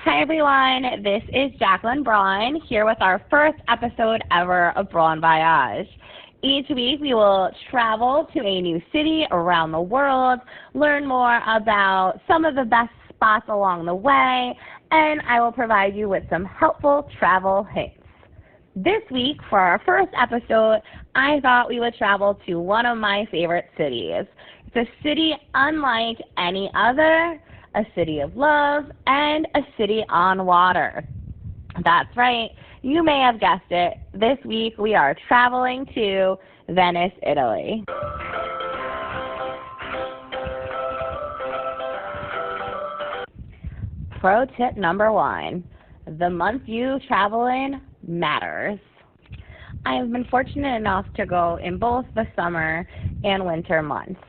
Hi everyone, this is Jacqueline Braun here with our first episode ever of Braun Voyage. Each week we will travel to a new city around the world, learn more about some of the best spots along the way, and I will provide you with some helpful travel hints. This week, for our first episode, I thought we would travel to one of my favorite cities. It's a city unlike any other, a city of love, and a city on water. That's right, you may have guessed it. This week we are traveling to Venice, Italy. Pro tip number 1, the month you travel in matters. I have been fortunate enough to go in both the summer and winter months.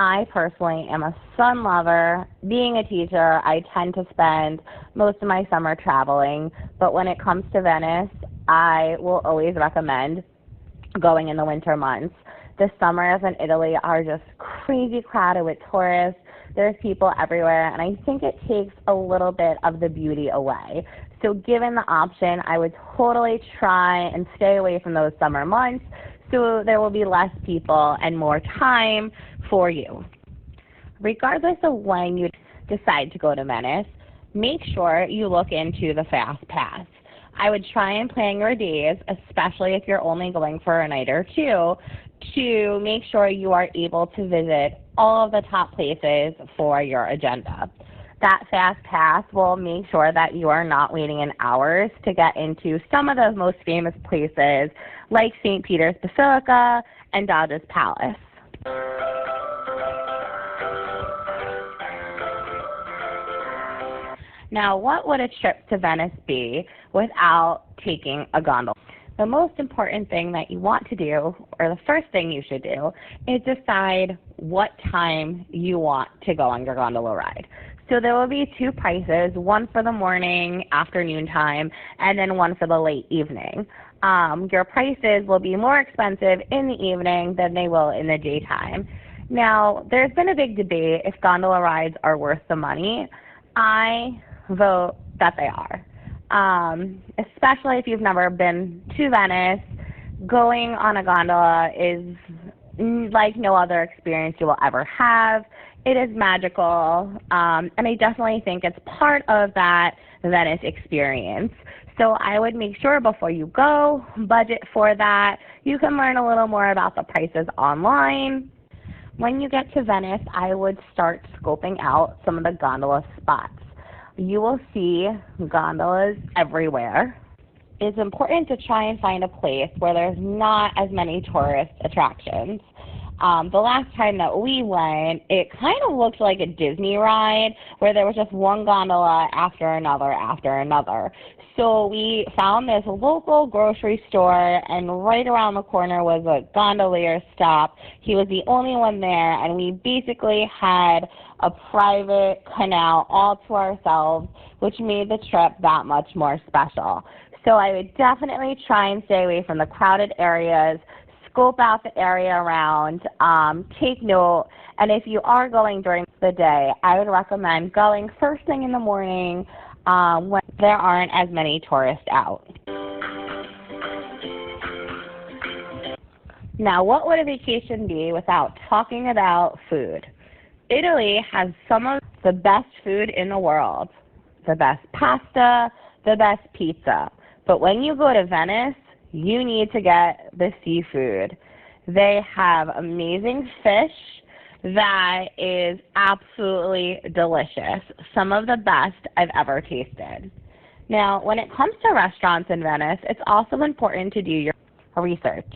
I personally am a sun lover. Being a teacher, I tend to spend most of my summer traveling, but when it comes to Venice, I will always recommend going in the winter months. The summers in Italy are just crazy crowded with tourists. There's people everywhere, and I think it takes a little bit of the beauty away. So given the option, I would totally try and stay away from those summer months so there will be less people and more time for you. Regardless of when you decide to go to Venice, make sure you look into the Fast Pass. I would try and plan your days, especially if you're only going for a night or two, to make sure you are able to visit all of the top places for your agenda. That Fast Pass will make sure that you are not waiting in hours to get into some of the most famous places like St. Peter's Basilica and Doge's Palace. Now, what would a trip to Venice be without taking a gondola? The most important thing that you want to do, or the first thing you should do, is decide what time you want to go on your gondola ride. So there will be 2 prices, one for the morning, afternoon time, and then one for the late evening. Your prices will be more expensive in the evening than they will in the daytime. Now, there's been a big debate if gondola rides are worth the money. I vote that they are. Especially if you've never been to Venice, going on a gondola is like no other experience you will ever have. It is magical, and I definitely think it's part of that Venice experience. So I would make sure before you go, budget for that. You can learn a little more about the prices online. When you get to Venice, I would start scoping out some of the gondola spots. You will see gondolas everywhere. It's important to try and find a place where there's not as many tourist attractions. The last time that we went, it kind of looked like a Disney ride where there was just one gondola after another after another. So we found this local grocery store, and right around the corner was a gondolier stop. He was the only one there, and we basically had a private canal all to ourselves, which made the trip that much more special. So I would definitely try and stay away from the crowded areas, scope out the area around, take note, and if you are going during the day, I would recommend going first thing in the morning when there aren't as many tourists out. Now, what would a vacation be without talking about food? Italy has some of the best food in the world, the best pasta, the best pizza. But when you go to Venice, you need to get the seafood. They have amazing fish that is absolutely delicious, some of the best I've ever tasted. Now, when it comes to restaurants in Venice, it's also important to do your research.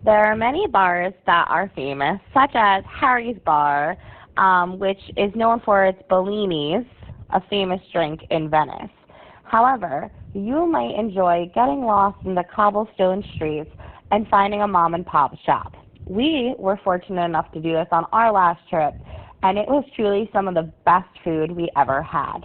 There are many bars that are famous, such as Harry's Bar, which is known for its bellinis, a famous drink in Venice. However, you might enjoy getting lost in the cobblestone streets and finding a mom-and-pop shop. We were fortunate enough to do this on our last trip, and it was truly some of the best food we ever had.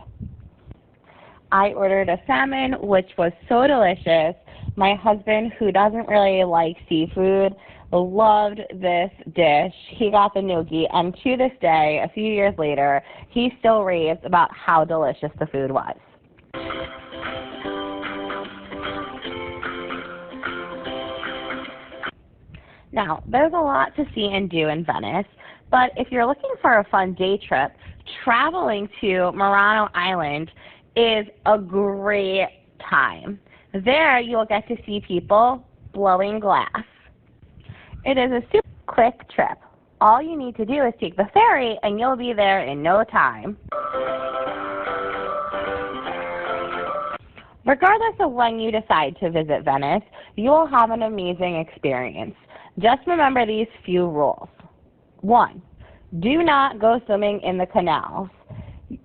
I ordered a salmon, which was so delicious. My husband, who doesn't really like seafood, loved this dish. He got the gnocchi, and to this day, a few years later, he still raves about how delicious the food was. Now, there's a lot to see and do in Venice, but if you're looking for a fun day trip, traveling to Murano Island is a great time. There, you'll get to see people blowing glass. It is a super quick trip. All you need to do is take the ferry, and you'll be there in no time. Regardless of when you decide to visit Venice, you will have an amazing experience. Just remember these few rules. 1. Do not go swimming in the canals.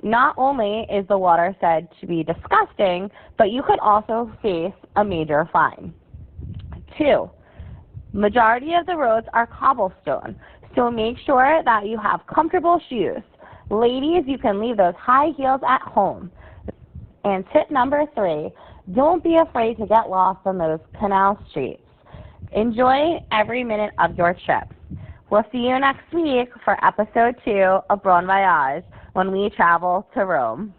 Not only is the water said to be disgusting, but you could also face a major fine. 2. Majority of the roads are cobblestone, so make sure that you have comfortable shoes. Ladies, you can leave those high heels at home. And tip number 3, don't be afraid to get lost on those canal streets. Enjoy every minute of your trip. We'll see you next week for episode 2 of Braun Voyage when we travel to Rome.